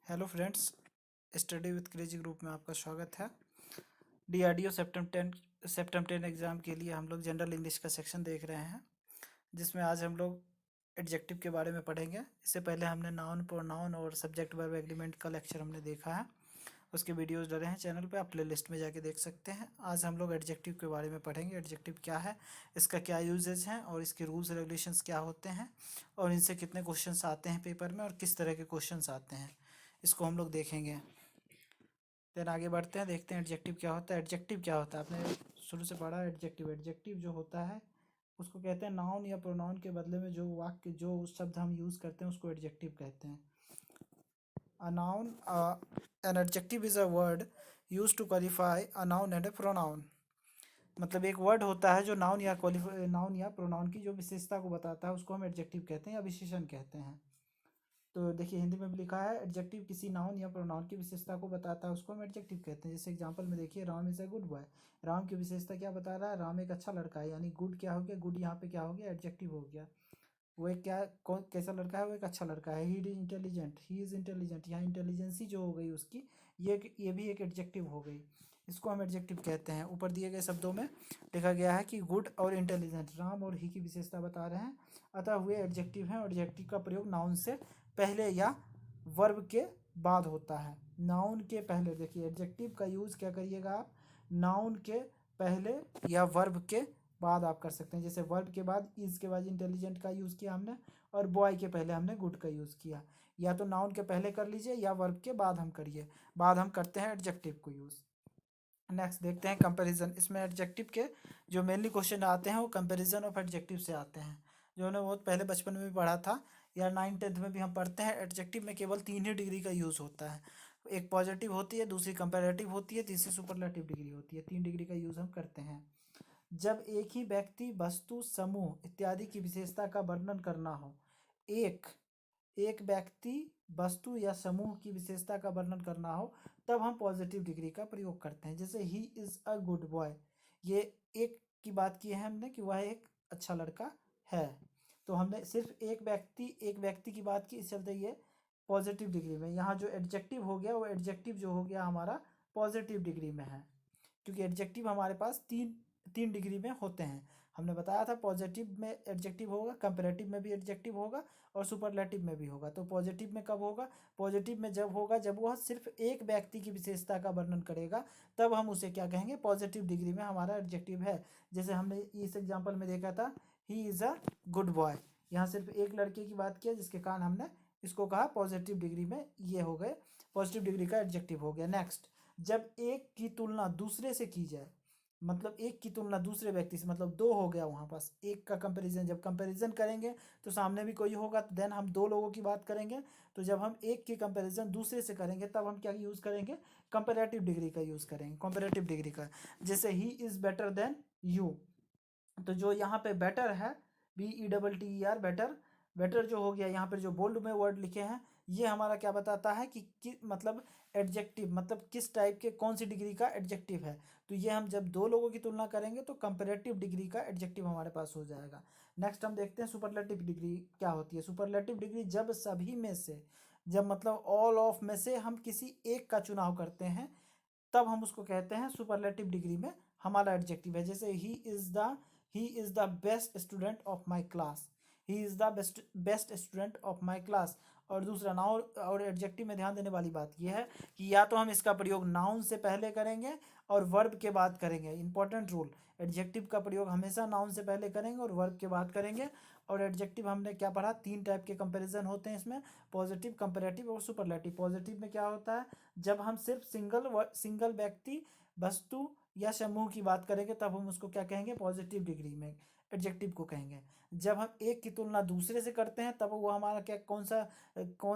Hello friends, study with crazy group में आपका स्वागत है। डीआरडीओ सेप्टेम्बर 10 एग्ज़ाम के लिए हम लोग जनरल इंग्लिश का सेक्शन देख रहे हैं, जिसमें आज हम लोग एडजेक्टिव के बारे में पढ़ेंगे। इससे पहले हमने नाउन, प्रोनाउन और सब्जेक्ट वर्ब एग्रीमेंट का लेक्चर हमने देखा है। उसके वीडियोस डले हैं चैनल पे, आप प्लेलिस्ट में जाके देख सकते हैं। आज हम लोग एडजेक्टिव के बारे में पढ़ेंगे। एडजेक्टिव क्या है, इसका क्या यूजेज हैं और इसके रूल्स रेगुलेशंस क्या होते हैं और इनसे कितने क्वेश्चंस आते हैं पेपर में और किस तरह के क्वेश्चंस आते हैं, इसको हम लोग देखेंगे। देन आगे बढ़ते हैं, देखते हैं एडजेक्टिव क्या होता है। एडजेक्टिव क्या होता है, आपने शुरू से पढ़ा। एडजेक्टिव एडजेक्टिव जो होता है उसको कहते हैं नाउन या प्रोनाउन के बदले में जो वाक्य, जो शब्द हम यूज़ करते हैं उसको एडजेक्टिव कहते हैं। A noun, an adjective is a word used to qualify a noun and a pronoun। मतलब एक वर्ड होता है जो नाउन या प्रोनाउन की जो विशेषता को बताता है, उसको हम एडजेक्टिव कहते हैं या विशेषण कहते हैं। तो देखिए हिंदी में भी लिखा है, एडजेक्टिव किसी नाउन या प्रोनाउन की विशेषता को बताता है, उसको हम एडजेक्टिव कहते हैं। जैसे एग्जांपल में देखिए, Ram is a good boy. Ram की विशेषता क्या बता रहा है, राम एक अच्छा लड़का है। यानी गुड क्या हो गया, गुड यहाँ पे क्या हो गया, एडजेक्टिव हो गया। वो एक क्या, कौन कैसा लड़का है, वो एक अच्छा लड़का है। He is intelligent, he is intelligent, यहाँ इंटेलिजेंसी जो हो गई उसकी, ये भी एक एडजेक्टिव हो गई। इसको हम एडजेक्टिव कहते हैं। ऊपर दिए गए शब्दों में लिखा गया है कि गुड और इंटेलिजेंट, राम और ही की विशेषता बता रहे हैं, अतः हुए एडजेक्टिव हैं। एडजेक्टिव का प्रयोग नाउन से पहले या वर्ब के बाद होता है। नाउन के पहले, देखिए एडजेक्टिव का यूज़ क्या करिएगा आप, नाउन के पहले या वर्ब के बाद आप कर सकते हैं। जैसे वर्ब के बाद इज के बाद इंटेलिजेंट का यूज़ किया हमने, और बॉय के पहले हमने गुड का यूज़ किया। या तो नाउन के पहले कर लीजिए या वर्ब के बाद हम करिए, बाद हम करते हैं एडजेक्टिव को यूज़। नेक्स्ट देखते हैं कंपैरिजन। इसमें एडजेक्टिव के जो मेनली क्वेश्चन आते हैं वो कंपैरिजन ऑफ एडजेक्टिव से आते हैं, जो हमने बहुत पहले बचपन में भी पढ़ा था या 9th-10th में भी हम पढ़ते हैं। एडजेक्टिव में केवल 3 ही डिग्री का यूज़ होता है। एक पॉजिटिव होती है, दूसरी कंपैरेटिव होती है, तीसरी सुपरलेटिव डिग्री होती है। 3 डिग्री का यूज़ हम करते हैं। जब एक ही व्यक्ति, वस्तु, समूह इत्यादि की विशेषता का वर्णन करना हो, एक एक व्यक्ति, वस्तु या समूह की विशेषता का वर्णन करना हो, तब हम पॉजिटिव डिग्री का प्रयोग करते हैं। जैसे he is a good boy, ये एक की बात की है हमने कि वह एक अच्छा लड़का है। तो हमने सिर्फ एक व्यक्ति की बात की, इस चलते ये पॉजिटिव डिग्री में। यहाँ जो एडजेक्टिव हो गया वो एडजेक्टिव जो हो गया हमारा पॉजिटिव डिग्री में है, क्योंकि एडजेक्टिव हमारे पास तीन तीन डिग्री में होते हैं। हमने बताया था पॉजिटिव में एडजेक्टिव होगा, कंपैरेटिव में भी एडजेक्टिव होगा और सुपरलेटिव में भी होगा। तो पॉजिटिव में कब होगा, पॉजिटिव में जब होगा जब वह सिर्फ एक व्यक्ति की विशेषता का वर्णन करेगा, तब हम उसे क्या कहेंगे, पॉजिटिव डिग्री में हमारा एडजेक्टिव है। जैसे हमने इस एग्जाम्पल में देखा था, he is a good boy. यहाँ सिर्फ एक लड़के की बात किया, जिसके कारण हमने इसको कहा पॉजिटिव डिग्री में, ये हो गए पॉजिटिव डिग्री का एडजेक्टिव हो गया। नेक्स्ट, जब एक की तुलना दूसरे से की जाए, मतलब एक की तुलना दूसरे व्यक्ति से, मतलब दो हो गया वहाँ पास, एक का कंपैरिजन, जब कंपैरिजन करेंगे तो सामने भी कोई होगा, तो देन हम दो लोगों की बात करेंगे। तो जब हम एक की कंपैरिजन दूसरे से करेंगे तब हम क्या यूज़ करेंगे, कंपैरेटिव डिग्री का यूज़ करेंगे, कंपैरेटिव डिग्री का। जैसे he is better than you, तो जो यहाँ पे बेटर है, BETTER, बेटर, बेटर जो हो गया, यहाँ पर जो बोल्ड में वर्ड लिखे हैं, ये हमारा क्या बताता है कि मतलब एडजेक्टिव, मतलब किस टाइप के, कौन सी डिग्री का एडजेक्टिव है। तो ये हम जब दो लोगों की तुलना करेंगे तो कंपैरेटिव डिग्री का एडजेक्टिव हमारे पास हो जाएगा। नेक्स्ट हम देखते हैं सुपरलेटिव डिग्री क्या होती है। सुपरलेटिव डिग्री जब सभी में से, जब मतलब ऑल ऑफ में से हम किसी एक का चुनाव करते हैं, तब हम उसको कहते हैं सुपरलेटिव डिग्री में हमारा एडजेक्टिव है। जैसे he is the best student of my class, he is the best student of my class. और दूसरा नाउन और एडजेक्टिव में ध्यान देने वाली बात यह है कि या तो हम इसका प्रयोग नाउन से पहले करेंगे और वर्ब के बाद करेंगे। इंपॉर्टेंट रूल, एडजेक्टिव का प्रयोग हमेशा नाउन से पहले करेंगे और वर्ब के बाद करेंगे। और एडजेक्टिव हमने क्या पढ़ा, 3 टाइप के कंपैरिजन होते हैं इसमें, पॉजिटिव, कंपैरेटिव और सुपरलेटिव। पॉजिटिव में क्या होता है, जब हम सिर्फ सिंगल व्यक्ति, वस्तु या समूह की बात करेंगे तब हम उसको क्या कहेंगे, पॉजिटिव डिग्री में एडजेक्टिव को कहेंगे। जब हम एक की तुलना दूसरे से करते हैं तब वो हमारा क्या, कौन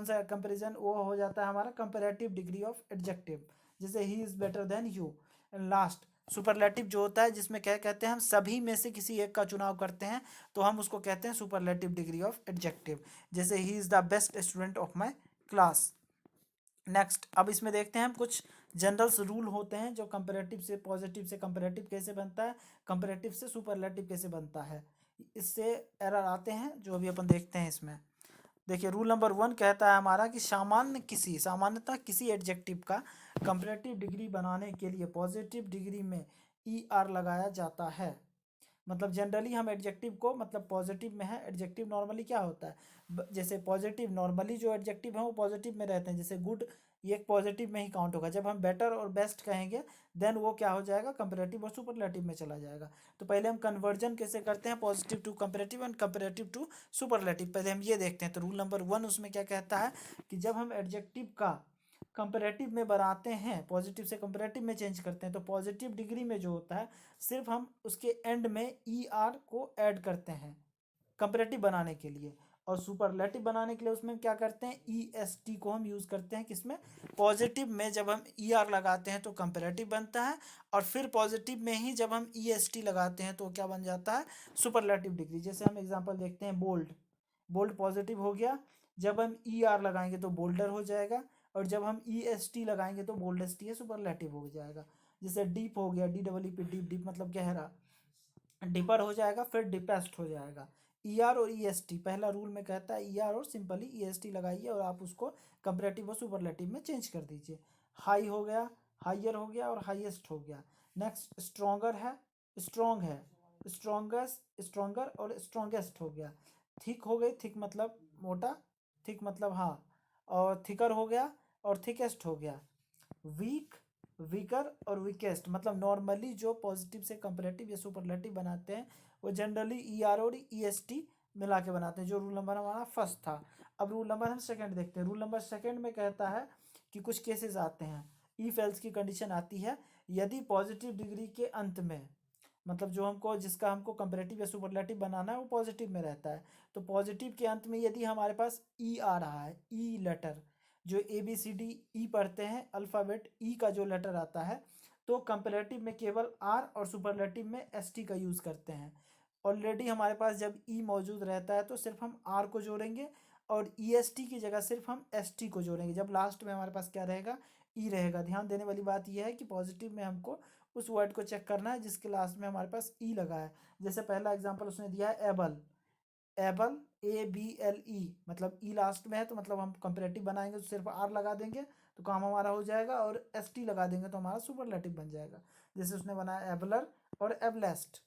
सा कंपैरिजन, वो हो जाता है हमारा कंपैरेटिव डिग्री ऑफ एडजेक्टिव। जैसे he is better than you. Last superlative जो होता है, जिसमें क्या कहते हैं, हम सभी में से किसी एक का चुनाव करते हैं, तो हम उसको कहते हैं सुपरलेटिव डिग्री ऑफ एडजेक्टिव। जैसे he is the best student of my class. Next, अब इसमें देखते हैं हम कुछ जनरल्स रूल होते हैं, जो कंपैरेटिव से पॉजिटिव, से कंपैरेटिव कैसे बनता है, कंपैरेटिव से सुपरलेटिव कैसे बनता है। इससे एरर आते हैं जो अभी अपन देखते हैं इसमें। देखिए रूल नंबर 1 कहता है हमारा कि सामान्यतः किसी एडजेक्टिव का कंपैरेटिव डिग्री बनाने के लिए पॉजिटिव डिग्री में ई आर लगाया जाता है। मतलब जनरली हम एडजेक्टिव को, मतलब पॉजिटिव में है, एडजेक्टिव नॉर्मली क्या होता है, जैसे पॉजिटिव नॉर्मली जो एडजेक्टिव है वो पॉजिटिव में रहते हैं, जैसे गुड ये एक पॉजिटिव में ही काउंट होगा। जब हम बेटर और बेस्ट कहेंगे देन वो क्या हो जाएगा, कंपैरेटिव और सुपरलेटिव में चला जाएगा। तो पहले हम कन्वर्जन कैसे करते हैं, positive to comparative and comparative to superlative, पहले हम ये देखते हैं। तो रूल नंबर 1 उसमें क्या कहता है कि जब हम एडजेक्टिव का कंपैरेटिव में बनाते हैं, पॉजिटिव से कंपैरेटिव में चेंज करते हैं, तो पॉजिटिव डिग्री में जो होता है सिर्फ हम उसके एंड में ई आर को ऐड करते हैं कंपैरेटिव बनाने के लिए, और सुपरलेटिव बनाने के लिए उसमें क्या करते हैं, ई एस टी को हम यूज़ करते हैं। किसमें, पॉजिटिव में जब हम ई आर लगाते हैं तो कंपैरेटिव बनता है, और फिर पॉजिटिव में ही जब हम ई एस टी लगाते हैं तो क्या बन जाता है, सुपरलेटिव डिग्री। जैसे हम एग्जांपल देखते हैं, बोल्ड, बोल्ड पॉजिटिव हो गया, जब हम ई आर लगाएंगे तो बोल्डर हो जाएगा, और जब हम ई एस टी लगाएंगे तो बोल्डेस्ट है, सुपरलेटिव हो जाएगा। जैसे डीप हो गया, D double P deep, deep मतलब गहरा, डिपर हो जाएगा, फिर डिपेस्ट हो जाएगा। ई आर और ई एस टी, पहला रूल में कहता है ई आर और सिंपली ई एस टी लगाइए और आप उसको कंपैरेटिव और सुपरलेटिव में चेंज कर दीजिए। हाई हो गया, हाइयर हो गया, और हाईएस्ट हो गया। नेक्स्ट स्ट्रोंगर है, स्ट्रोंग है, स्ट्रोंगेस्ट, स्ट्रोंगर और स्ट्रोंगेस्ट हो गया। थिक हो गई, थिक मतलब मोटा, थिक मतलब हाँ, और थिकर हो गया, और थिकेस्ट हो गया। वीक, वीकर और वीकेस्ट, मतलब नॉर्मली जो पॉजिटिव से कंपैरेटिव या सुपरलेटिव बनाते हैं वो जनरली ई आर और ई एस टी मिला के बनाते हैं, जो रूल नंबर हमारा फर्स्ट था। अब रूल नंबर हम सेकंड देखते हैं। रूल नंबर सेकंड में कहता है कि कुछ केसेस आते हैं, इफ एल्स की कंडीशन आती है, यदि पॉजिटिव डिग्री के अंत में, मतलब जो हमको, जिसका हमको कंपैरेटिव या सुपरलेटिव बनाना है वो पॉजिटिव में रहता है, तो पॉजिटिव के अंत में यदि हमारे पास ई आ रहा है, ई लेटर, जो A B C D E पढ़ते हैं अल्फ़ाबेट, ई का जो लेटर आता है, तो कंपैरेटिव में केवल आर और सुपरलेटिव में एस टी का यूज़ करते हैं। ऑलरेडी हमारे पास जब ई मौजूद रहता है तो सिर्फ हम आर को जोड़ेंगे, और ई एस टी की जगह सिर्फ हम एस टी को जोड़ेंगे जब लास्ट में हमारे पास क्या रहेगा, ई रहेगा। ध्यान देने वाली बात यह है कि पॉजिटिव में हमको उस वर्ड को चेक करना है जिसके लास्ट में हमारे पास ई लगा है। जैसे पहला एग्जांपल उसने दिया है able, able, A B L E, मतलब ई लास्ट में है तो मतलब हम कंपैरेटिव बनाएंगे तो सिर्फ आर लगा देंगे तो काम हमारा हो जाएगा, और एस टी लगा देंगे तो हमारा सुपरलेटिव बन जाएगा। जैसे उसने बनाया एबलर और ablest.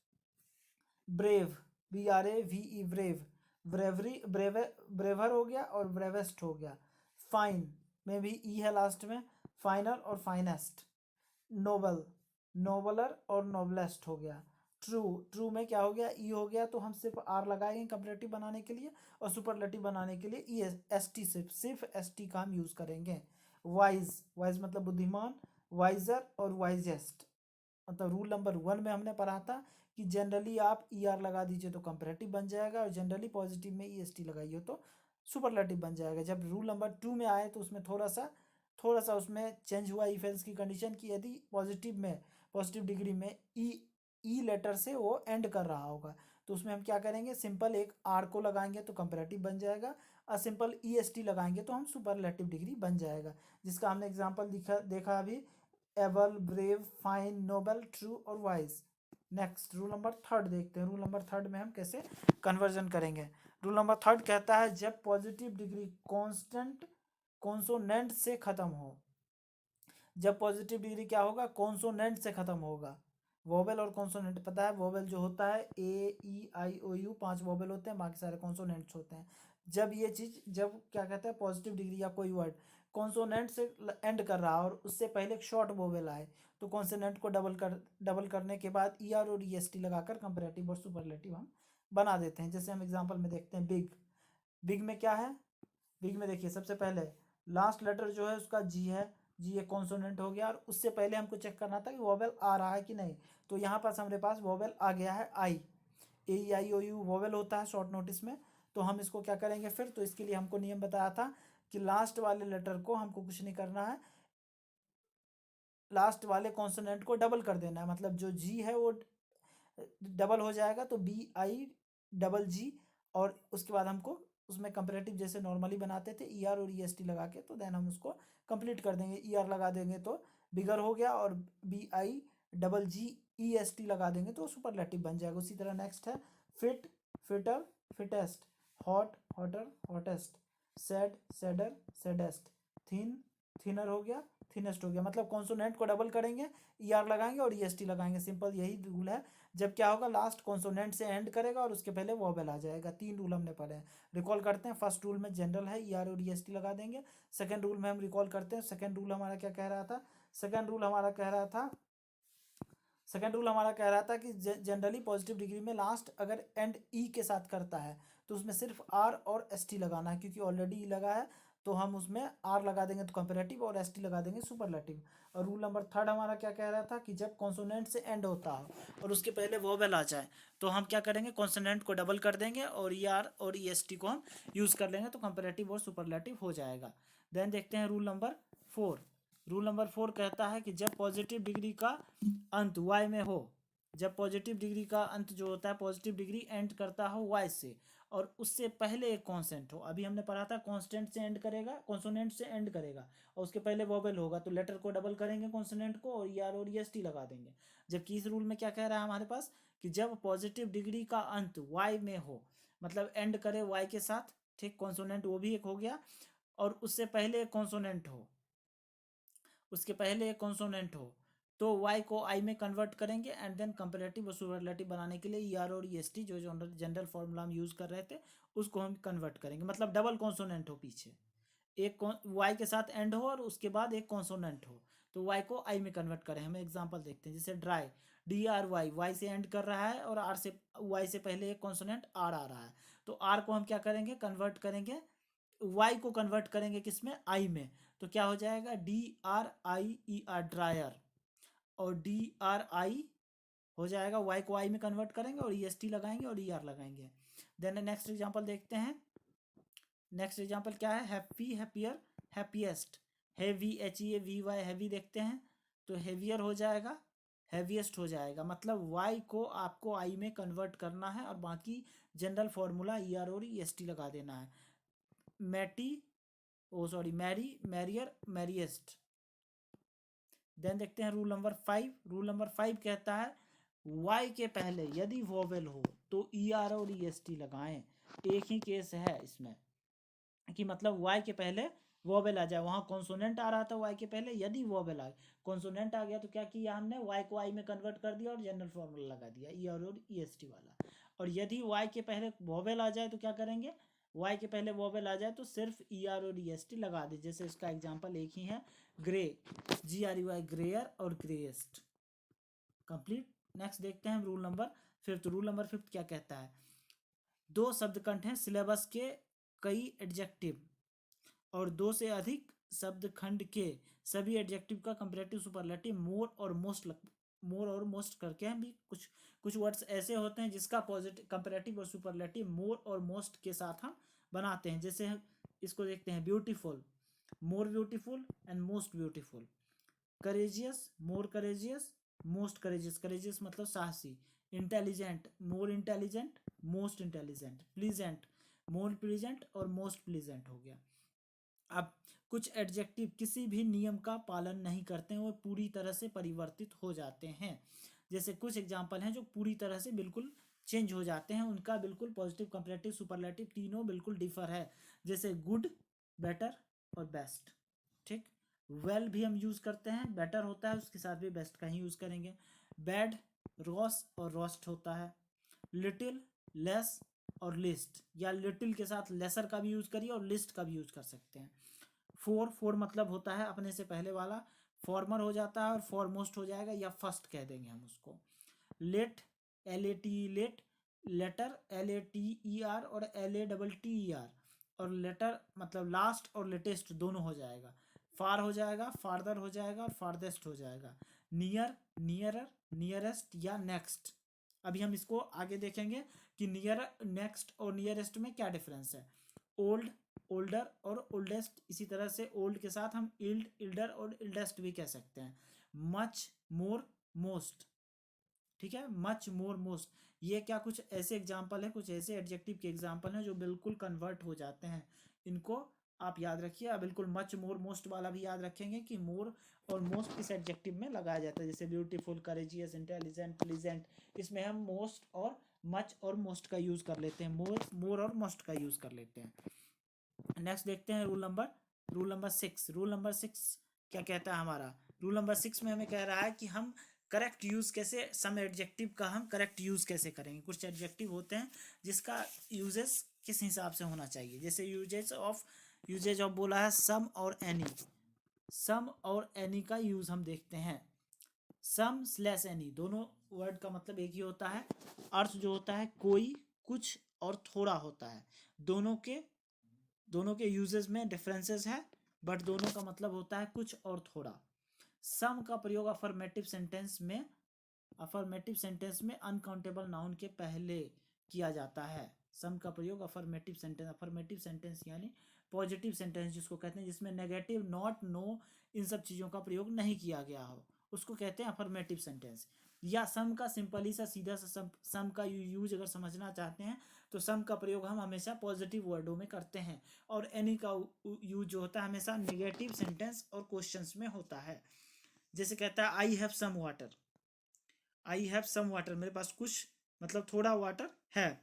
Brave, B R A V E, brave, bravery, braver हो गया और ब्रेवेस्ट हो गया। फाइन में भी ई है लास्ट में, फाइनल और फाइनेस्ट। नोबल, नोबलर और नोबलेस्ट हो गया। ट्रू, ट्रू में क्या हो गया, ई हो गया, तो हम सिर्फ आर लगाएंगे कंपैरेटिव बनाने के लिए, और सुपरलेटिव बनाने के लिए ई एस टी, सिर्फ एस टी का हम यूज़ करेंगे। वाइज, वाइज मतलब बुद्धिमान, वाइजर और वाइजेस्ट। मतलब रूल नंबर 1 में हमने पढ़ा था कि जनरली आप ई आर लगा दीजिए तो कंपैरेटिव बन जाएगा, और जनरली पॉजिटिव में ई एस टी लगाइए तो सुपरलेटिव बन जाएगा। जब रूल नंबर 2 में आए तो उसमें थोड़ा सा उसमें चेंज हुआ इफ एल्स की कंडीशन की, यदि पॉजिटिव में, पॉजिटिव डिग्री में ई लेटर से वो एंड कर रहा होगा तो उसमें हम क्या करेंगे, सिंपल एक आर को लगाएंगे तो कंपैरेटिव बन जाएगा, और सिंपल ई एस टी लगाएंगे तो हम सुपरलेटिव डिग्री बन जाएगा, जिसका हमने एग्जाम्पल देखा अभी, able, brave, fine, noble, true और wise. Next rule number third देखते हैं। रूल नंबर थर्ड में हम कैसे कन्वर्जन करेंगे। रूल नंबर थर्ड कहता है जब पॉजिटिव डिग्री कांस्टेंट कॉन्सोनेंट से खत्म हो, जब पॉजिटिव डिग्री क्या होगा, कॉन्सोनेंट से खत्म होगा। वोवेल और कॉन्सोनेंट पता है, वोवेल जो होता है ए ई आई ओ यू 5 वोवेल होते हैं, बाकी सारे कॉन्सोनेंट्स होते हैं। जब ये चीज़, जब क्या कहते हैं पॉजिटिव डिग्री या कोई वर्ड कॉन्सोनेंट से एंड कर रहा है और उससे पहले एक शॉर्ट वोवेल आए, तो कॉन्सोनेंट को डबल करने के बाद ई आर और ई एस टी लगाकर कंपैरेटिव और सुपरलेटिव हम बना देते हैं। जैसे हम एग्जाम्पल में देखते हैं, बिग, बिग में क्या है, बिग में देखिए सबसे पहले लास्ट लेटर जो है उसका जी है, जी एक कॉन्सोनेंट हो गया, और उससे पहले हमको चेक करना था कि वोवेल आ रहा है कि नहीं, तो यहाँ पास हमारे पास वोवेल आ गया है, आई, ए आई ओ यू वोवेल होता है शॉर्ट नोटिस में। तो हम इसको क्या करेंगे फिर, तो इसके लिए हमको नियम बताया था कि लास्ट वाले लेटर को हमको कुछ नहीं करना है, लास्ट वाले कॉन्सोनेंट को डबल कर देना है, मतलब जो जी है वो डबल हो जाएगा, तो बी आई डबल जी, और उसके बाद हमको उसमें कंपैरेटिव जैसे नॉर्मली बनाते थे ई आर और ई एस टी लगा के, तो देन हम उसको कंप्लीट कर देंगे। ई आर लगा देंगे तो बिगर हो गया, और B I double G E S T लगा देंगे तो सुपरलेटिव बन जाएगा। उसी तरह नेक्स्ट है fit, fitter, fittest, hot, hotter, hottest, sad, sadder, saddest, thin, thinner हो गया, थिनेस्ट हो गया। मतलब कॉन्सोनेंट को डबल करेंगे, ईआर लगाएंगे और ईएसटी लगाएंगे। सिंपल यही रूल है। जब क्या होगा, लास्ट कॉन्सोनेंट से एंड करेगा और उसके पहले वोवेल आ जाएगा। 3 रूल हमने पढ़े हैं, रिकॉल करते हैं। फर्स्ट रूल में जनरल है, ईआर और ईएसटी लगा देंगे। सेकंड रूल में हम रिकॉल करते हैं। सेकंड रूल हमारा क्या कह रहा था? सेकंड रूल हमारा कह रहा था कि जनरली पॉजिटिव डिग्री में लास्ट अगर एंड ई के साथ करता है तो उसमें सिर्फ आर और एस टी लगाना है, क्योंकि ऑलरेडी ई लगा है तो हम उसमें आर लगा देंगे तो कंपेरेटिव और एस टी लगा देंगे सुपरलेटिव। और रूल नंबर थर्ड हमारा क्या कह रहा था कि जब कॉन्सोनेंट से एंड होता हो और उसके पहले वोवेल आ जाए तो हम क्या करेंगे, कॉन्सोनेंट को डबल कर देंगे और ई आर और ई एस टी को हम यूज़ कर लेंगे तो कंपेरेटिव और सुपरलेटिव हो जाएगा। देन देखते हैं रूल नंबर 4। रूल नंबर 4 कहता है कि जब पॉजिटिव डिग्री का अंत y में हो, जब पॉजिटिव डिग्री का अंत जो होता है, पॉजिटिव डिग्री एंड करता हो y से और उससे पहले एक कांस्टेंट हो। अभी हमने पढ़ा था कांस्टेंट से एंड करेगा, कॉन्सोनेंट से एंड करेगा और उसके पहले वोवेल होगा तो लेटर को डबल करेंगे कॉन्सोनेंट को और आर और एस टी लगा देंगे। जबकि इस रूल में क्या कह रहा है हमारे पास कि जब पॉजिटिव डिग्री का अंत y में हो, मतलब एंड करे y के साथ, ठीक, कॉन्सोनेंट वो भी एक हो गया, और उससे पहले एक कॉन्सोनेंट हो, उसके पहले एक कॉन्सोनेंट हो, तो y को i में कन्वर्ट करेंगे एंड देन कंपेरेटिव और सुपरलेटिव बनाने के लिए ई आर और ई एस टी जो जनरल फॉर्मूला हम यूज़ कर रहे थे उसको हम कन्वर्ट करेंगे। मतलब डबल कॉन्सोनेंट हो पीछे, एक y के साथ एंड हो और उसके बाद एक कॉन्सोनेंट हो, तो y को i में कन्वर्ट करें। हम एग्जांपल देखते हैं, जैसे dry, D R Y, Y से एंड कर रहा है और आर से, y से पहले एक कॉन्सोनेंट आर आ रहा है, तो आर को हम क्या करेंगे, कन्वर्ट करेंगे, y को कन्वर्ट करेंगे किस में, i में, तो क्या हो जाएगा, डी आर आई ई आर, ड्रायर, और डी आर आई हो जाएगा, y को i में कन्वर्ट करेंगे और ई एस टी लगाएंगे और ई आर लगाएंगे। देन नेक्स्ट एग्जांपल देखते हैं। नेक्स्ट एग्जांपल क्या है, happy, happier, happiest, heavy, H E A V Y, heavy देखते हैं तो हैवियर हो जाएगा, हैवीएस्ट हो जाएगा। मतलब y को आपको i में कन्वर्ट करना है और बाकी जनरल फॉर्मूला ई आर और ई एस टी लगा देना है। मैटी, ओ सॉरी, मैरी, मैरियर, मैरिएस्ट। देन देखते हैं रूल नंबर 5। रूल नंबर 5 कहता है y के पहले यदि वोवेल हो तो ई आर और ई एस टी लगाएं। एक ही केस है इसमें कि मतलब y के पहले वोवेल आ जाए, वहाँ कॉन्सोनेंट आ रहा था y के पहले, यदि वोवेल आए, कॉन्सोनेंट आ गया तो क्या किया हमने, y को i में कन्वर्ट कर दिया और जनरल फॉर्मूला लगा दिया ई आर और ई एस टी वाला। और यदि y के पहले वोवेल आ जाए तो क्या करेंगे, y के पहले वोवेल आ जाए तो सिर्फ ई आर और ई एस टी लगा दे। जैसे इसका एग्जाम्पल एक ही है, grey, G R U I, greyer और ग्रेएस्ट, कंप्लीट। नेक्स्ट देखते हैं रूल नंबर 5। रूल नंबर 5 क्या कहता है, दो शब्द खंड हैं सिलेबस के कई एडजेक्टिव और दो से अधिक शब्द खंड के सभी एडजेक्टिव का कंपैरेटिव सुपरलेटिव मोर और मोस्ट, मोर और मोस्ट करके हम भी कुछ कुछ वर्ड्स ऐसे होते हैं जिसका पॉजिटिव कंपैरेटिव और सुपरलेटिव मोर और मोस्ट के साथ हम बनाते हैं। जैसे इसको देखते हैं, beautiful, more beautiful and most beautiful, courageous, more courageous, most courageous, courageous मतलब साहसी, intelligent, more intelligent, most intelligent, pleasant, more pleasant और मोस्ट प्लीजेंट हो गया। अब कुछ एडजेक्टिव किसी भी नियम का पालन नहीं करते हैं, वो पूरी तरह से परिवर्तित हो जाते हैं। जैसे कुछ एग्जांपल हैं जो पूरी तरह से बिल्कुल चेंज हो जाते हैं, उनका बिल्कुल पॉजिटिव, कंपैरेटिव, सुपरलेटिव तीनों बिल्कुल डिफर है। जैसे गुड, बेटर और बेस्ट, ठीक। वेल भी हम यूज़ करते हैं, बेटर होता है उसके साथ भी बेस्ट का ही यूज़ करेंगे। बैड, रॉस और रोस्ट होता है। लिटिल, लेस और लिस्ट, या लिटिल के साथ लेसर का भी यूज़ करिए और लिस्ट का भी यूज़ कर सकते हैं। फोर, फोर मतलब होता है अपने से पहले वाला, फॉर्मर हो जाता है और फॉरमोस्ट हो जाएगा या फर्स्ट कह देंगे हम उसको। Late, L A T, late, later, L A T E R और L A double T E R, और लेटर मतलब लास्ट और लेटेस्ट दोनों हो जाएगा। फार हो जाएगा, फार्दर हो जाएगा और फार्देस्ट हो जाएगा। नियर, नियरर, नियरेस्ट या नेक्स्ट। अभी हम इसको आगे देखेंगे कि नियर, नेक्स्ट और नियरेस्ट में क्या डिफरेंस है। ओल्ड, ओल्डर और ओल्डेस्ट, इसी तरह से ओल्ड के साथ हम इल्ड, इल्डर और इल्डेस्ट भी कह सकते हैं। मच, मोर, मोस्ट, ठीक है, मच, मोर, मोस्ट, ये क्या कुछ ऐसे एग्जाम्पल है, कुछ ऐसे एडजेक्टिव के एग्जाम्पल हैं जो बिल्कुल कन्वर्ट हो जाते हैं। इनको आप याद रखिए। बिल्कुल मच, मोर, मोस्ट वाला भी याद रखेंगे कि मोर और मोस्ट किस एडजेक्टिव में लगाया जाता है। जैसे ब्यूटीफुल, करेजियस, इंटेलिजेंट, प्लीजेंट, इसमें हम मोस्ट और मच और मोस्ट का यूज़ कर लेते हैं, मोर और मोस्ट का यूज़ कर लेते हैं। नेक्स्ट देखते हैं रूल नंबर 6। रूल नंबर 6 क्या कहता है हमारा? रूल नंबर 6 में हमें कह रहा है कि हम करेक्ट यूज कैसे, सम एडजेक्टिव का हम करेक्ट यूज कैसे करेंगे। कुछ एडजेक्टिव होते हैं जिसका यूजेस किस हिसाब से होना चाहिए। जैसे यूजेज ऑफ बोला है सम और एनी। सम और एनी का यूज हम देखते हैं। सम स्लैश एनी दोनों वर्ड का मतलब एक ही होता है। अर्थ जो होता है कोई, कुछ और थोड़ा होता है। दोनों के दोनों के यूजेस में डिफरेंसेस है, बट दोनों का मतलब होता है कुछ और थोड़ा। सम का प्रयोग अफर्मेटिव सेंटेंस में अनकाउंटेबल नाउन के पहले किया जाता है। सम का प्रयोग अफर्मेटिव सेंटेंस यानी पॉजिटिव सेंटेंस जिसको कहते हैं, जिसमें नेगेटिव, नॉट, नो इन सब चीज़ों का प्रयोग नहीं किया गया हो, उसको कहते हैं अफर्मेटिव सेंटेंस। या सम का सिंपली सा सीधा सा सम का यूज अगर समझना चाहते हैं तो सम का प्रयोग हम हमेशा पॉजिटिव वर्डों में करते हैं, और एनी का यूज जो होता है हमेशा निगेटिव सेंटेंस और क्वेश्चंस में होता है। जैसे कहता है I have some water. I have some water, मेरे पास कुछ मतलब थोड़ा वाटर है,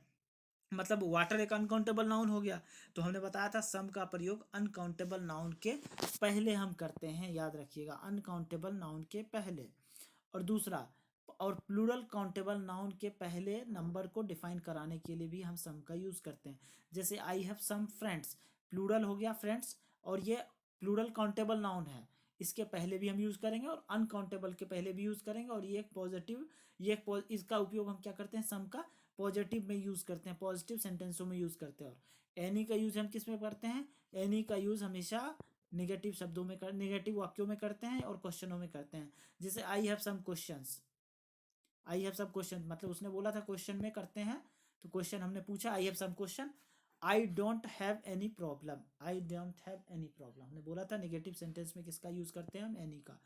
मतलब वाटर एक अनकाउंटेबल नाउन हो गया। तो हमने बताया था सम का प्रयोग अनकाउंटेबल नाउन के पहले हम करते हैं, याद रखिएगा, अनकाउंटेबल नाउन के पहले। और दूसरा, और प्लूरल काउंटेबल नाउन के पहले नंबर को डिफाइन कराने के लिए भी हम सम का यूज करते हैं। जैसे I have some friends, plural हो गया फ्रेंड्स, और ये प्लूरल काउंटेबल नाउन है, इसके पहले भी हम यूज करेंगे और अनकाउंटेबल के पहले भी यूज करेंगे। और ये एक पॉजिटिव, इसका उपयोग हम क्या करते हैं, सम का पॉजिटिव में यूज करते हैं, पॉजिटिव सेंटेंसों में यूज करते हैं। और एनी का यूज हम किस में करते हैं? एनी का यूज हमेशा निगेटिव शब्दों में निगेटिव वाक्यों में करते हैं और क्वेश्चनों में करते हैं। जैसे I have some questions, I have some question मतलब उसने बोला था क्वेश्चन में करते हैं, तो क्वेश्चन हमने पूछा I have some question. I don't have any problem, I don't have any problem हमने बोला था निगेटिव सेंटेंस में किसका यूज करते हैं हम? एनी का।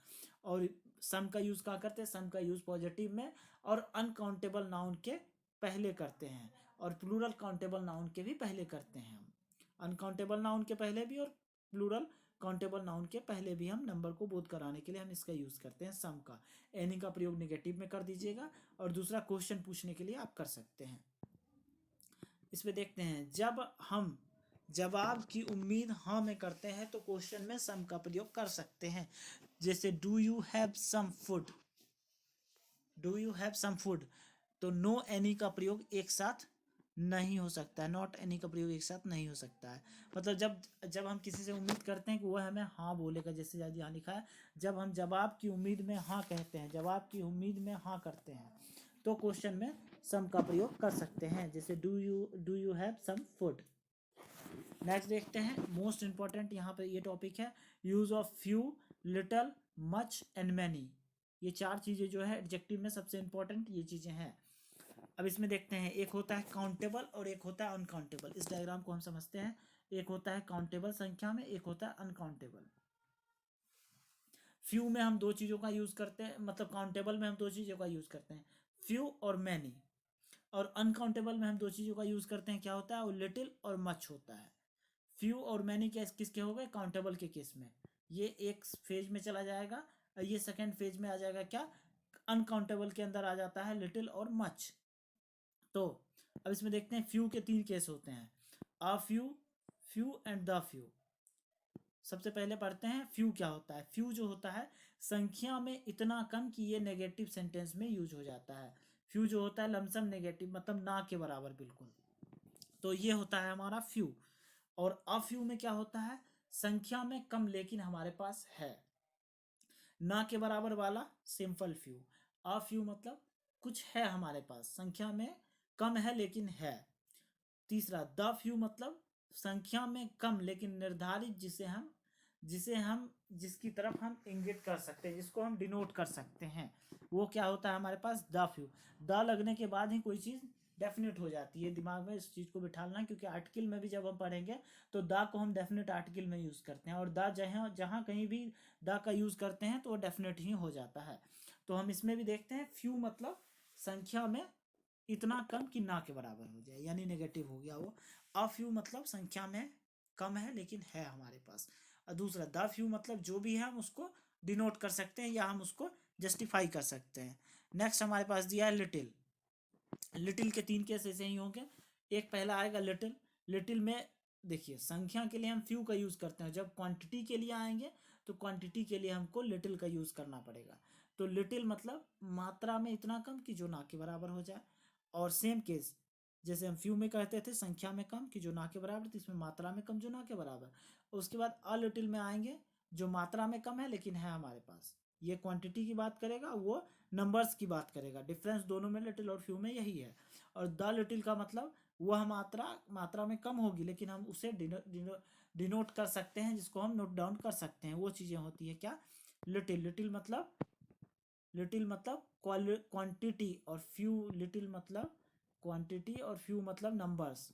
और सम का यूज कहाँ करते हैं? सम का यूज पॉजिटिव में और अनकाउंटेबल नाउन के पहले करते हैं, और प्लूरल काउंटेबल नाउन के भी पहले करते हैं हम। अनकाउंटेबल नाउन के पहले भी और प्लूरल काउंटेबल नाउन के पहले भी हम नंबर को बोध कराने के लिए हम इसका यूज करते हैं सम का। एनी का प्रयोग नेगेटिव में कर दीजिएगा, और दूसरा क्वेश्चन पूछने के लिए आप कर सकते हैं। इसमें देखते हैं, जब हम जवाब की उम्मीद हाँ में करते हैं तो क्वेश्चन में सम का प्रयोग कर सकते हैं। जैसे do you have some food, do you have some food, तो नो एनी का प्रयोग एक साथ नहीं हो सकता है, नॉट एनी का प्रयोग एक साथ नहीं हो सकता है। मतलब जब जब हम किसी से उम्मीद करते हैं कि वह हमें हाँ बोलेगा, जैसे यहाँ लिखा है, जब हम जवाब की उम्मीद में हाँ कहते हैं, जवाब की उम्मीद में हाँ करते हैं, तो क्वेश्चन में सम का प्रयोग कर सकते हैं। जैसे do you have some food. Next देखते हैं, मोस्ट इंपॉर्टेंट यहाँ पे ये टॉपिक है, use of few, little, much and many. ये चार चीज़ें जो है एडजेक्टिव में सबसे इंपॉर्टेंट ये चीज़ें हैं। अब इसमें देखते हैं, एक होता है काउंटेबल और एक होता है अनकाउंटेबल। इस डायग्राम को हम समझते हैं। एक होता है काउंटेबल संख्या में, एक होता है अनकाउंटेबल। फ्यू में हम दो चीज़ों का यूज़ करते हैं, मतलब काउंटेबल में हम दो चीज़ों का यूज़ करते हैं, फ्यू और मैनी। और अनकाउंटेबल में हम दो चीज़ों का यूज़ करते हैं, क्या होता है? वो लिटिल और मच होता है। फ्यू और मैनी किसके हो गए? काउंटेबल के केस में। ये एक फेज में चला जाएगा, ये सेकेंड फेज में आ जाएगा, क्या? अनकाउंटेबल के अंदर आ जाता है लिटिल और मच। तो अब इसमें देखते हैं, फ्यू के तीन केस होते हैं, a few, few and the few. सबसे पहले पढ़ते हैं फ्यू क्या होता है। फ्यू जो होता है संख्या में इतना कम कि ये नेगेटिव सेंटेंस में यूज हो जाता है। फ्यू जो होता है लमसम नेगेटिव, मतलब ना के बराबर बिल्कुल, तो ये होता है हमारा फ्यू। और अ फ्यू में क्या होता है? संख्या में कम लेकिन हमारे पास है, ना के बराबर वाला सिंपल फ्यू। अ फ्यू मतलब कुछ है हमारे पास, संख्या में कम है लेकिन है। तीसरा द फ्यू मतलब संख्या में कम लेकिन निर्धारित, जिसे हम जिसकी तरफ हम इंगित कर सकते हैं, जिसको हम डिनोट कर सकते हैं, वो क्या होता है हमारे पास? The few. द लगने के बाद ही कोई चीज़ डेफिनेट हो जाती है, दिमाग में इस चीज़ को बिठाना, क्योंकि आर्टिकल में भी जब हम पढ़ेंगे तो द को हम डेफिनेट आर्टिकल में यूज़ करते हैं, और द जहाँ जहाँ कहीं भी द का यूज़ करते हैं तो वो डेफिनेट ही हो जाता है। तो हम इसमें भी देखते हैं, फ्यू मतलब संख्या में इतना कम कि ना के बराबर हो जाए, यानी नेगेटिव हो गया वो। अ फ्यू मतलब संख्या में कम है लेकिन है हमारे पास। और दूसरा द फ्यू मतलब जो भी है हम उसको डिनोट कर सकते हैं या हम उसको जस्टिफाई कर सकते हैं। नेक्स्ट हमारे पास दिया है लिटिल। लिटिल के तीन केस ऐसे ही होंगे। एक पहला आएगा लिटिल, लिटिल में देखिए संख्या के लिए हम फ्यू का यूज़ करते हैं, जब क्वांटिटी के लिए आएंगे तो क्वांटिटी के लिए हमको लिटिल का यूज़ करना पड़ेगा। तो लिटिल मतलब मात्रा में इतना कम कि जो ना के बराबर हो जाए। और सेम केस जैसे हम फ्यू में कहते थे संख्या में कम कि जो ना के बराबर, तो इसमें मात्रा में कम जो ना के बराबर। उसके बाद अ लिटिल में आएंगे, जो मात्रा में कम है लेकिन है हमारे पास। ये क्वांटिटी की बात करेगा, वो नंबर्स की बात करेगा। डिफरेंस दोनों में लिटिल और फ्यू में यही है। और द लिटिल का मतलब वह मात्रा में कम होगी लेकिन हम उसे डिनोट कर सकते हैं, जिसको हम नोट डाउन कर सकते हैं। वो चीज़ें होती है क्या, लिटिल। लिटिल मतलब क्वांटिटी, और फ्यू लिटिल मतलब क्वांटिटी, और फ्यू मतलब नंबर्स।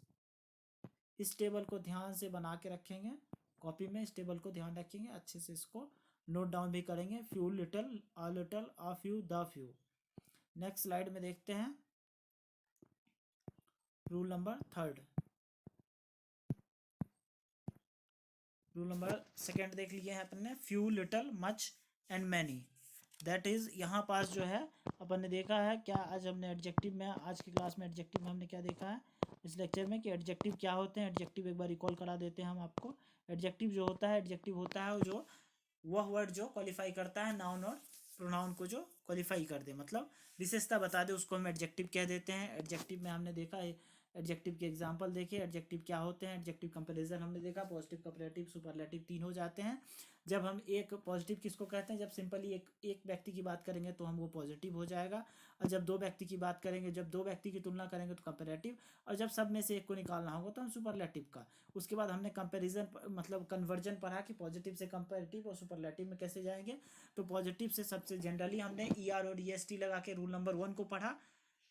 इस टेबल को ध्यान से बना के रखेंगे कॉपी में, इस टेबल को ध्यान रखेंगे अच्छे से, इसको नोट डाउन भी करेंगे। Few little, a few, the few. Next slide में देखते हैं rule number third. Rule number second देख लिए हैं अपन ने, few little much and many. That is यहाँ पास जो है अपन ने देखा है क्या, आज हमने एडजेक्टिव में, आज की क्लास में एडजेक्टिव में हमने क्या देखा है इस लेक्चर में, कि एडजेक्टिव क्या होते हैं। एडजेक्टिव एक बार रिकॉल करा देते हैं हम आपको। एडजेक्टिव जो होता है, एडजेक्टिव होता है जो वह वर्ड जो क्वालिफाई करता है नाउन और प्रोनाउन को, जो क्वालिफाई कर दे, मतलब विशेषता बता दे, उसको हम एडजेक्टिव कह देते हैं। एडजेक्टिव में हमने देखा है, एडजेक्टिव के एग्जांपल देखे, एडजेक्टिव क्या होते हैं। एडजेक्टिव कंपैरिजन हमने देखा, पॉजिटिव, कंपैरेटिव, सुपरलेटिव 3 हो जाते हैं। जब हम एक पॉजिटिव किसको कहते हैं, जब सिंपली एक व्यक्ति की बात करेंगे तो हम वो पॉजिटिव हो जाएगा। और जब दो व्यक्ति की बात करेंगे, जब दो व्यक्ति की तुलना करेंगे तो कंपैरेटिव। और जब सब में से एक को निकालना होगा तो हम सुपरलेटिव का। उसके बाद हमने कंपैरिजन मतलब कन्वर्जन पढ़ा कि पॉजिटिव से कंपैरेटिव और सुपरलेटिव में कैसे जाएंगे। तो पॉजिटिव से सबसे जनरली हमने ई आर और ई एस टी लगा के रूल नंबर 1 को पढ़ा,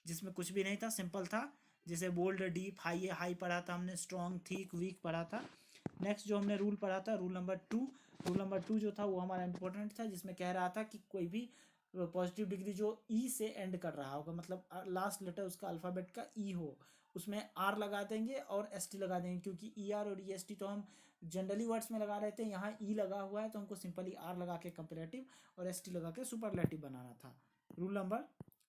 जिसमें कुछ भी नहीं था, सिंपल था। जैसे बोल्ड, डीप, हाई, हाई पढ़ा था हमने, स्ट्रॉन्ग, थीक, वीक पढ़ा था। नेक्स्ट जो हमने रूल पढ़ा था रूल नंबर 2। रूल नंबर 2 जो था वो हमारा इंपॉर्टेंट था, जिसमें कह रहा था कि कोई भी पॉजिटिव डिग्री जो ई से एंड कर रहा होगा, मतलब लास्ट लेटर उसका अल्फ़ाबेट का ई हो, उसमें आर लगा देंगे और एस टी लगा देंगे। क्योंकि ई आर और ई एस टी तो हम जनरली वर्ड्स में लगा रहे थे, यहाँ ई लगा हुआ है तो हमको सिंपली आर लगा के कंपेरेटिव और एस टी लगा के सुपरलेटिव बनाना था। Rule number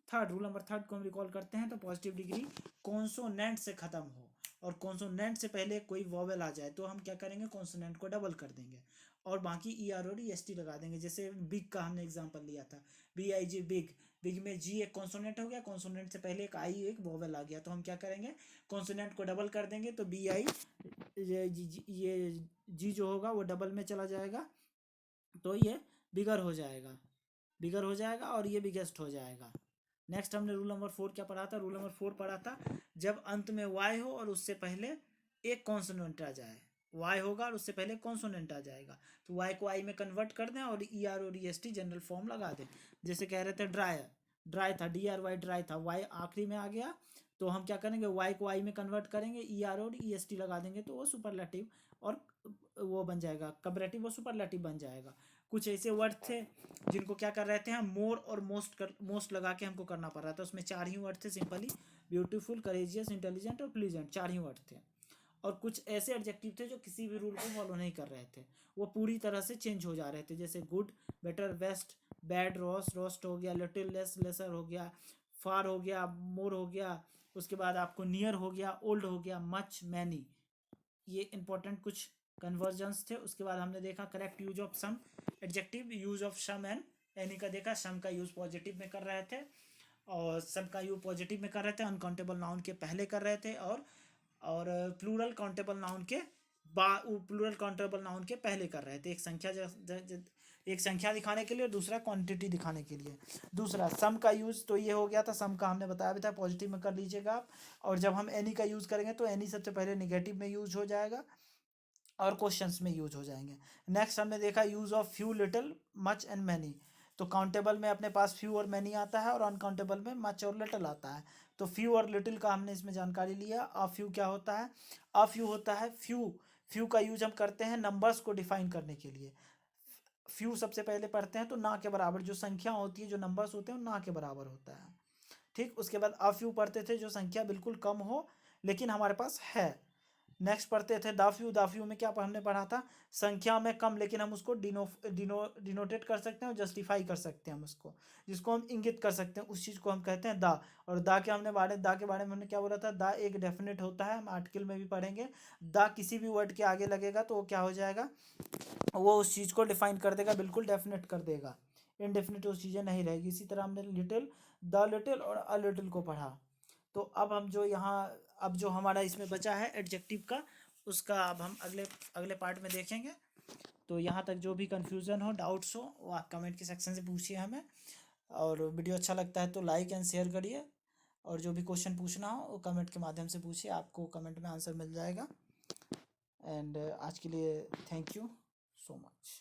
third, rule number third को हम रिकॉल करते हैं, तो पॉजिटिव डिग्री कॉन्सोनेंट से खत्म हो और कॉन्सोनेंट से पहले कोई वॉवेल आ जाए तो हम क्या करेंगे, कॉन्सोनेंट को डबल कर देंगे और बाकी ई आर और ई एस टी लगा देंगे। जैसे बिग का हमने एग्जांपल लिया था, B I G, big. Big में जी एक कॉन्सोनेंट हो गया, कॉन्सोनेंट से पहले एक आई एक वॉवेल आ गया, तो हम क्या करेंगे, कॉन्सोनेंट को डबल कर देंगे। तो बी आई, ये जी जो होगा वो डबल में चला जाएगा, तो ये बिगर हो जाएगा, बिगर हो जाएगा और ये बिगेस्ट हो जाएगा। नेक्स्ट हमने रूल नंबर 4 क्या पढ़ा था, रूल नंबर 4 पढ़ा था, जब अंत में वाई हो और उससे पहले एक कॉन्सोनेंट आ जाए। वाई होगा और उससे पहले कॉन्सोनेंट आ जाएगा, तो वाई को आई में कन्वर्ट कर दें और ई आर और ई एस टी जनरल फॉर्म लगा दें। जैसे कह रहे थे ड्राई, ड्राई था, डी आर वाई ड्राई था, वाई आखिरी में आ गया, तो हम क्या करेंगे, वाई को आई में कन्वर्ट करेंगे, ई आर और ई एस टी लगा देंगे, तो वो सुपरलेटिव और वो बन जाएगा, कंपैरेटिव और सुपरलेटिव बन जाएगा। कुछ ऐसे वर्ड थे जिनको क्या कर रहे थे हम, मोर और मोस्ट लगा के हमको करना पड़ रहा था। उसमें 4 ही वर्ड थे सिंपली, ब्यूटीफुल, करेजियस, इंटेलिजेंट और प्लीजेंट, 4 ही वर्ड थे। और कुछ ऐसे एडजेक्टिव थे जो किसी भी रूल को फॉलो नहीं कर रहे थे, वो पूरी तरह से चेंज हो जा रहे थे। जैसे good, better, best, bad, roast, roast हो गया, लिटिल, लेस, लेसर हो गया, फार हो गया, मोर हो गया, उसके बाद आपको नियर हो गया, ओल्ड हो गया, मच, मैनी। ये इंपॉर्टेंट कुछ कन्वर्जन्स थे। उसके बाद हमने देखा correct use of some adjective, use of some and any का देखा, सम का यूज पॉजिटिव में कर रहे थे और सम का यूज पॉजिटिव में कर रहे थे, अनकाउंटेबल नाउन के पहले कर रहे थे, और प्लूरल काउंटेबल नाउन के प्लूरल काउंटेबल नाउन के पहले कर रहे थे। एक संख्या दिखाने के लिए और दूसरा क्वांटिटी दिखाने के लिए। दूसरा सम का यूज तो ये हो गया था, सम का हमने बताया भी था, पॉजिटिव में कर लीजिएगा आप। और जब हम एनी का यूज करेंगे तो एनी सबसे पहले निगेटिव में यूज हो जाएगा और क्वेश्चंस में यूज हो जाएंगे। नेक्स्ट हमने देखा use of few, little, much and many. तो काउंटेबल में अपने पास फ्यू और मैनी आता है और अनकाउंटेबल में मच और लिटिल आता है। तो फ्यू और लिटिल का हमने इसमें जानकारी लिया। अ फ्यू क्या होता है, अ फ्यू होता है फ्यू। फ्यू का यूज हम करते हैं नंबर्स को डिफाइन करने के लिए। फ्यू सबसे पहले पढ़ते हैं तो ना के बराबर, जो संख्या होती है, जो नंबर्स होते हैं, वो ना के बराबर होता है। ठीक, उसके बाद अ फ्यू पढ़ते थे, जो संख्या बिल्कुल कम हो लेकिन हमारे पास है। नेक्स्ट पढ़ते थे दाफ्यू में क्या हमने पढ़ा था, संख्या में कम, लेकिन हम उसको डिनोटेट कर सकते हैं और जस्टिफाई कर सकते हैं हम उसको, जिसको हम इंगित कर सकते हैं, उस चीज़ को हम कहते हैं दा। और दा के बारे में हमने क्या बोला था, दा एक डेफिनेट होता है, हम आर्टिकल में भी पढ़ेंगे। दा किसी भी वर्ड के आगे लगेगा तो वो क्या हो जाएगा, वो उस चीज़ को डिफाइन कर देगा, बिल्कुल डेफिनेट कर देगा, इनडेफिनेट उस चीज़ें नहीं रहेगी। इसी तरह हमने लिटिल, द लिटिल और अ लिटिल को पढ़ा। तो अब हम जो यहाँ, अब जो हमारा इसमें बचा है एडजेक्टिव का, उसका अब हम अगले अगले पार्ट में देखेंगे। तो यहाँ तक जो भी कंफ्यूजन हो, डाउट्स हो, वो आप कमेंट के सेक्शन से पूछिए हमें। और वीडियो अच्छा लगता है तो लाइक एंड शेयर करिए, और जो भी क्वेश्चन पूछना हो वो कमेंट के माध्यम से पूछिए, आपको कमेंट में आंसर मिल जाएगा। एंड आज के लिए थैंक यू सो मच।